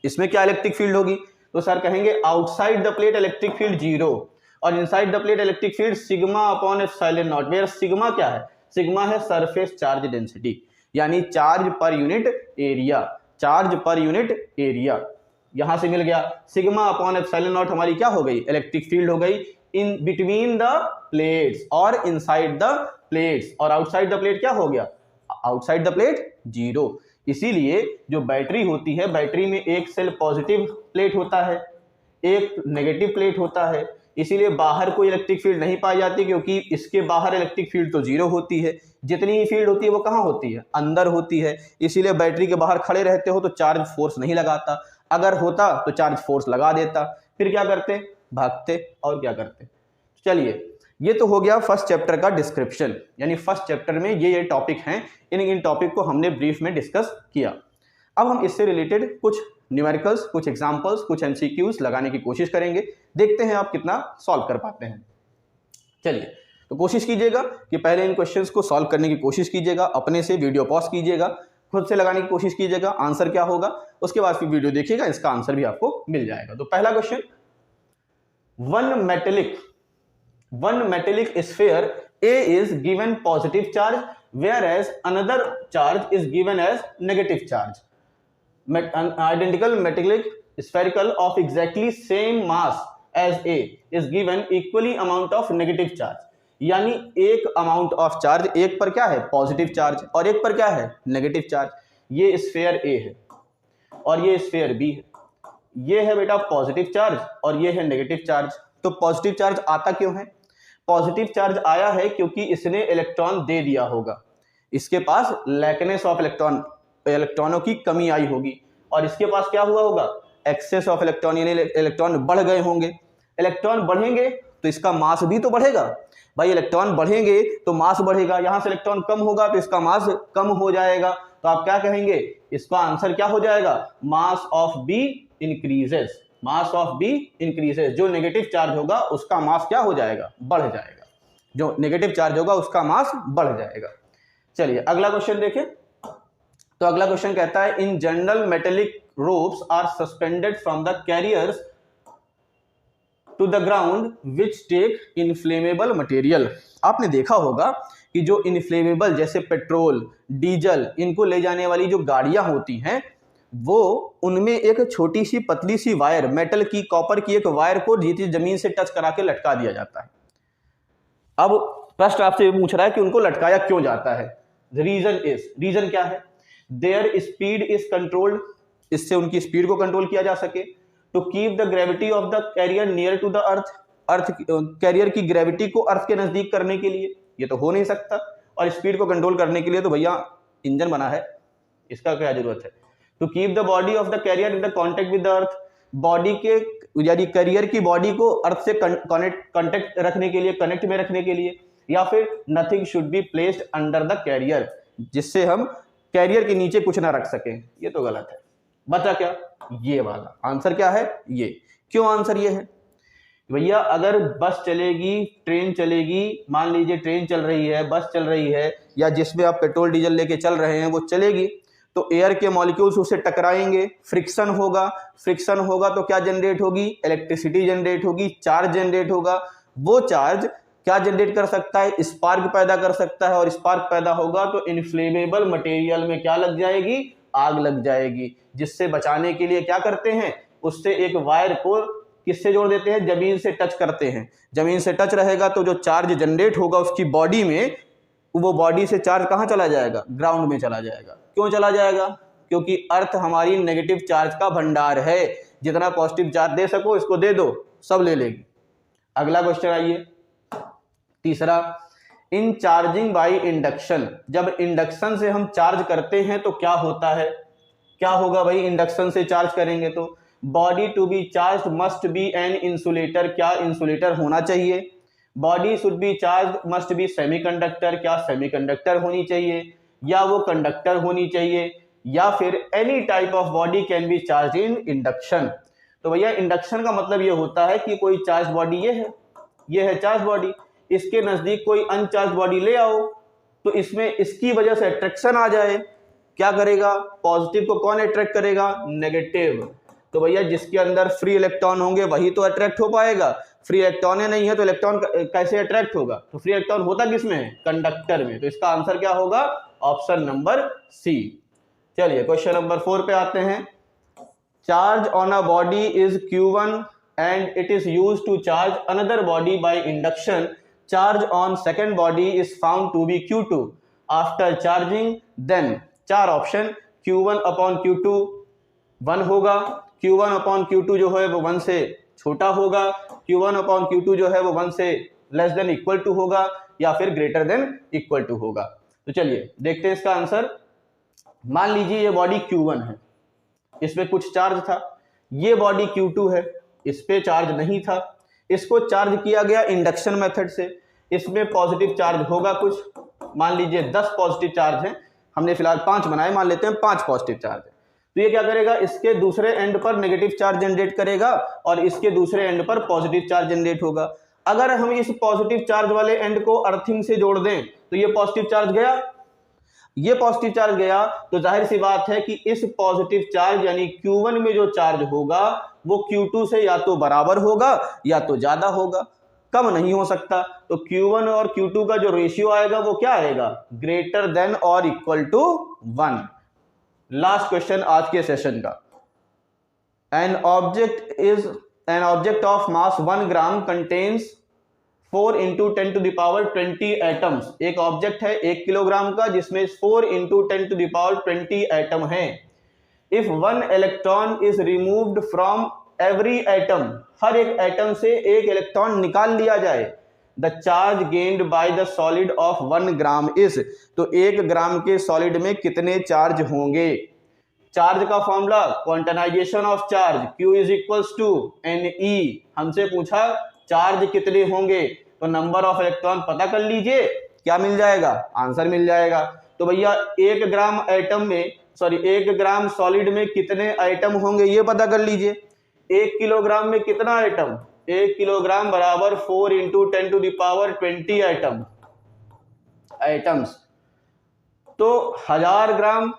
इसमें क्या इलेक्ट्रिक फील्ड होगी, तो सर कहेंगे outside the plate electric field 0 और inside the plate electric field σ/ε0, where sigma क्या है, सिग्मा है सरफेस चार्ज डेंसिटी, यानी charge per unit area, charge per unit area. यहां से मिल गया σ/ε0 हमारी क्या हो गई, इलेक्ट्रिक फील्ड हो गई इन बिटवीन द प्लेट्स और इनसाइड द प्लेट्स, और आउटसाइड द प्लेट क्या हो गया, आउटसाइड द प्लेट 0। इसीलिए जो बैटरी होती है, बैटरी में एक सेल पॉजिटिव प्लेट होता है, एक नेगेटिव प्लेट होता है, इसीलिए बाहर कोई इलेक्ट्रिक फील्ड नहीं पाई जाती, क्योंकि इसके बाहर इलेक्ट्रिक फील्ड तो 0 होती है, जितनी ही फील्ड होती है वो कहाँ होती है, अंदर होती है। इसीलिए बैटरी के बाहर खड़े रहते हो तो चार्ज फोर्स नहीं लगाता, अगर होता तो चार्ज फोर्स लगा देता, फिर क्या करते, भागते और क्या करते। चलिए, ये तो हो गया फर्स्ट चैप्टर का डिस्क्रिप्शन, यानी फर्स्ट चैप्टर में ये टॉपिक हैं, इन टॉपिक को हमने ब्रीफ में डिस्कस किया। अब हम इससे रिलेटेड कुछ न्यूमेरिकल्स, कुछ एग्जांपल्स, कुछ एमसीक्यूज लगाने की कोशिश करेंगे, देखते हैं आप कितना सॉल्व कर पाते हैं। चलिए, तो कोशिश कीजिएगा कि पहले इन क्वेश्चंस को सॉल्व करने की कोशिश कीजिएगा, अपने से वीडियो पॉज कीजिएगा, खुद से लगाने की कोशिश कीजिएगा, आंसर क्या होगा उसके बाद फिर वीडियो देखिएगा, इसका आंसर भी आपको मिल जाएगा। तो पहला question, one metallic sphere A is given positive charge whereas another charge is given as negative charge. An identical metallic spherical of exactly same mass as A is given equally amount of negative charge. यानी एक अमाउंट ऑफ चार्ज, एक पर क्या है पॉजिटिव चार्ज और एक पर क्या है नेगेटिव चार्ज। ये स्फीयर A है और ये स्फीयर B है, ये है बेटा पॉजिटिव चार्ज और ये है नेगेटिव चार्ज। तो पॉजिटिव चार्ज आता क्यों है, पॉजिटिव चार्ज आया है क्योंकि इसने इलेक्ट्रॉन दे दिया होगा, इसके पास लैकनेस ऑफ इलेक्ट्रॉनों की कमी आई होगी, और इसके पास क्या हुआ होगा, एक्सेस ऑफ इलेक्ट्रॉन, यानी इलेक्ट्रॉन बढ़ गए होंगे। इलेक्ट्रॉन बढ़ेंगे तो इसका मास भी तो बढ़ेगा भाई, इलेक्ट्रॉन बढ़ेंगे तो मास बढ़ेगा, यहां से इलेक्ट्रॉन कम होगा तो इसका मास कम हो जाएगा। तो आप क्या कहेंगे, इसका आंसर क्या हो जाएगा, mass of B increases, mass of B increases. जो नेगेटिव चार्ज होगा उसका मास क्या हो जाएगा, बढ़ जाएगा, जो नेगेटिव चार्ज होगा उसका मास बढ़ जाएगा। चलिए अगला क्वेश्चन देखें। तो अगला क्वेश्चन कहता है, in general metallic ropes are suspended from the carriers to the ground which take inflammable material. आपने देखा होगा कि जो इनफ्लेमेबल जैसे पेट्रोल, डीजल, इनको ले जाने वाली जो गाड़ियां होती हैं, वो उनमें एक छोटी सी पतली सी वायर, मेटल की, कॉपर की एक वायर को जमीन से टच करा के लटका दिया जाता है। अब प्रश्न आपसे पूछ रहा है कि उनको लटकाया क्यों जाता है। रीजन क्या है, देयर स्पीड इज कंट्रोल्ड, इससे उनकी स्पीड को कंट्रोल किया जा सके। To keep the gravity of the carrier near to the earth, carrier की ग्रेविटी को अर्थ के नजदीक करने के लिए, ये तो हो नहीं सकता। और स्पीड को कंट्रोल करने के लिए तो भैया इंजन बना है, इसका क्या जरूरत है। To keep the body of the carrier in the contact with the earth, body के यानी कैरियर की बॉडी को अर्थ से कॉन्टेक्ट रखने के लिए, कनेक्ट में रखने के लिए। या फिर nothing should be placed under the carrier, जिससे हम कैरियर के नीचे कुछ ना रख सकें, ये तो गलत है। बचा क्या, ये वाला आंसर क्या है, ये। क्यों आंसर ये है भैया, अगर बस चलेगी, ट्रेन चलेगी, मान लीजिए ट्रेन चल रही है, बस चल रही है, या जिसमें आप पेट्रोल डीजल लेके चल रहे हैं वो चलेगी, तो एयर के मॉलिक्यूल्स उससे टकराएंगे, फ्रिक्शन होगा, फ्रिक्शन होगा तो क्या जनरेट होगी, इलेक्ट्रिसिटी जनरेट होगी, चार्ज जनरेट होगा। वो चार्ज क्या जनरेट कर सकता है, स्पार्क पैदा कर सकता है, और स्पार्क पैदा होगा तो इनफ्लेमेबल मटेरियल में क्या लग जाएगी, आग लग जाएगी, जिससे बचाने के लिए क्या करते हैं, उससे एक वायर को किससे जोड़ देते हैं, जमीन से टच करते हैं। जमीन से टच रहेगा तो जो चार्ज जनरेट होगा उसकी बॉडी में, वो बॉडी से चार्ज कहाँ चला जाएगा, ग्राउंड में चला जाएगा। क्यों चला जाएगा, क्योंकि अर्थ हमारी नेगेटिव चार्ज का भंडार है, जितना पॉजिटिव चार्ज दे सको इसको दे दो, सब ले लेगी। अगला क्वेश्चन आइए, तीसरा, इन चार्जिंग बाय इंडक्शन, जब इंडक्शन से हम चार्ज करते हैं तो क्या होता है, क्या होगा भाई, इंडक्शन से चार्ज करेंगे तो body to be charge must be an insulator, क्या इंसुलेटर होना चाहिए। Body should be charge must be semiconductor, क्या सेमीकंडक्टर होनी चाहिए, या वो कंडक्टर होनी चाहिए, या फिर any type of body can be charge in induction. तो भैया इंडक्शन का मतलब ये होता है कि कोई चार्ज बॉडी ये है चार्ज बॉडी, इसके नजदीक कोई अनचार्ज बॉडी ले आओ तो इसमें इसकी वजह से अट्रैक्शन आ जाए, क्या करेगा, पॉजिटिव को कौन अट्रैक्ट करेगा, नेगेटिव। तो भैया जिसके अंदर फ्री इलेक्ट्रॉन होंगे वही तो अट्रैक्ट हो पाएगा, फ्री इलेक्ट्रॉन नहीं है तो इलेक्ट्रॉन कैसे अट्रैक्ट होगा, तो फ्री इलेक्ट्रॉन होता किसमें है, कंडक्टर में। तो इसका आंसर क्या होगा, ऑप्शन नंबर सी। चलिए क्वेश्चन नंबर 4 पे आते हैं। Charge on a body is Q1 and it is used to charge another body by induction. Charge on second body is found to be Q2 after charging, then चार ऑप्शन, Q1 upon Q2 1 होगा, Q1 upon Q2 जो है वो 1 से छोटा होगा, Q1 upon Q2 जो है वो 1 से लेस देन इक्वल टू होगा, या फिर ग्रेटर देन इक्वल टू होगा। तो चलिए देखते हैं इसका आंसर। मान लीजिए ये बॉडी Q1 है, इसमें कुछ चार्ज था, ये बॉडी Q2 है, इस पे चार्ज नहीं था, इसको चार्ज किया गया इंडक्शन मेथड से, इसमें पॉजिटिव चार्ज होगा कुछ, मान लीजिए 10 पॉजिटिव चार्ज हैं, हमने फिलहाल 5 बनाए, मान लेते हैं 5 पॉजिटिव चार्ज है। तो ये क्या करेगा, इसके दूसरे एंड पर नेगेटिव चार्ज जनरेट करेगा और इसके दूसरे एंड पर पॉजिटिव चार्ज जनरेट होगा। अगर हम इस पॉजिटिव चार्ज वाले एंड को अर्थिंग से जोड़ दें तो ये पॉजिटिव चार्ज गया, ये पॉजिटिव चार्ज गया, तो जाहिर सी बात है कि इस पॉजिटिव चार्ज यानी Q1 में जो चार्ज होगा वो Q2 से या तो बराबर होगा या तो ज्यादा होगा, कम नहीं हो सकता। तो Q1 और Q2 का जो रेशियो आएगा वो क्या आएगा, ग्रेटर देन और इक्वल टू 1। लास्ट क्वेश्चन आज के सेशन का, an object of mass 1 gram contains 4 × 10⁻20 atoms. एक ऑब्जेक्ट है 1 किलोग्राम का जिसमें 4 × 10⁻20 एटम है। If 1 electron is removed from every atom, हर एक एटम से एक इलेक्ट्रॉन निकाल लिया जाए, the charge gained by the solid of 1 gram is, तो 1 ग्राम के सॉलिड में कितने चार्ज होंगे। चार्ज का formula quantization of charge, Q is equals to NE। हमसे पूछा चार्ज कितने होंगे, तो नंबर ऑफ इलेक्ट्रॉन पता कर लीजिए, क्या मिल जाएगा, आंसर मिल जाएगा। तो भैया 1 ग्राम एटम में, सॉरी 1 ग्राम सॉलिड में कितने आइटम होंगे ये पता कर लीजिए। 1 किलोग्राम में कितना आइटम, 1 किलोग्राम बराबर 4 × 10⁻20 आइटम्स। तो 1000 ग्राम,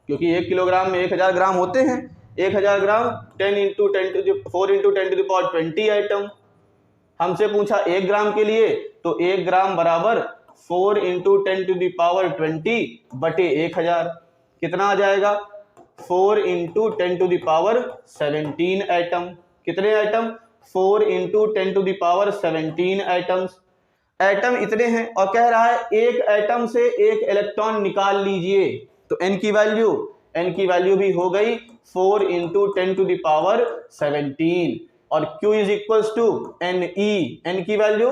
क्योंकि 1 किलोग्राम में 1000 ग्राम होते हैं, 1000 ग्राम 4 × 10⁻20 आइटम। हमसे पूछा 1 ग्राम के लिए, तो 1 ग्राम बराबर 4 × 10⁻20 बटे 1000, कितना आ जाएगा, 4 × 10⁻17 एटम। कितने आइटम, 4 × 10⁻17 एटम्स। एटम इतने हैं और कह रहा है एक एटम से एक इलेक्ट्रॉन निकाल लीजिए, तो n की वैल्यू भी हो गई 4 × 10⁻17 और Q is equals to NE, n की वैल्यू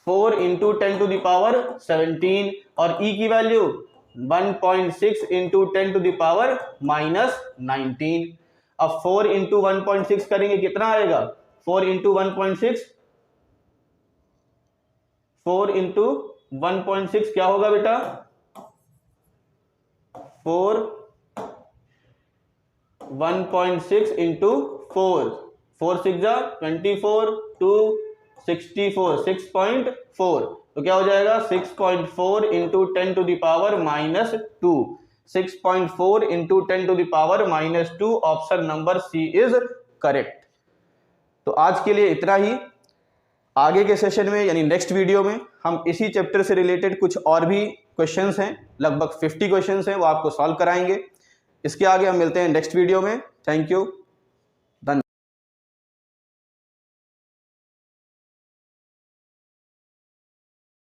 4 × 10⁻17 और E की वैल्यू 1.6 × 10⁻⁻19। अब 4 × 1.6 करेंगे कितना आएगा, 4 × 1.6, 4 × 1.6 क्या होगा बेटा, 1.6 × 4 6 जा 24 2 64 6.4 तो क्या हो जाएगा 6.4 into 10 to the power -2, 6.4 into 10 to the power -2, option number C is correct. तो आज के लिए इतना ही। आगे के सेशन में यानी नेक्स्ट वीडियो में हम इसी चैप्टर से रिलेटेड कुछ और भी क्वेश्चंस हैं, लगभग 50 क्वेश्चंस हैं, वो आपको सॉल्व कराएंगे। इसके आगे हम मिलते हैं नेक्स्ट वीडियो में। Thank you.